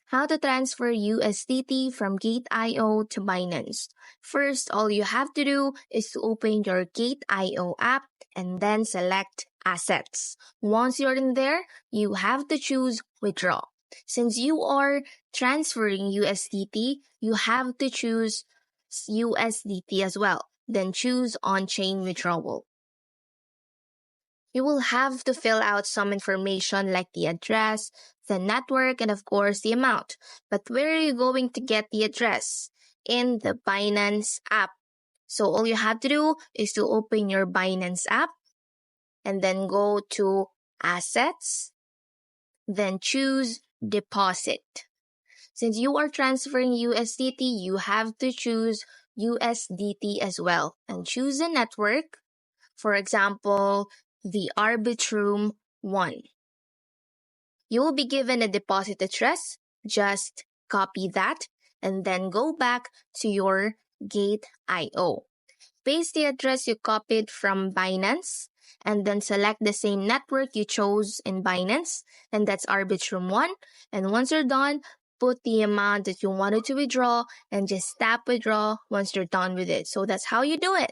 How to transfer USDT from Gate.io to Binance. First, all you have to do is to open your Gate.io app and then select Assets. Once you're in there, you have to choose Withdraw. Since you are transferring USDT, you have to choose USDT as well. Then choose On-Chain Withdrawal. You will have to fill out some information like the address, the network, and of course the amount. But where are you going to get the address? In the Binance app. So all you have to do is to open your Binance app and then go to Assets, then choose Deposit. Since you are transferring USDT, you have to choose USDT as well and choose a network. For example, the Arbitrum 1. You will be given a deposit address. Just copy that and then go back to your Gate.io. Paste the address you copied from Binance and then select the same network you chose in Binance, and that's Arbitrum 1. And once you're done, put the amount that you wanted to withdraw and just tap withdraw once you're done with it. So that's how you do it.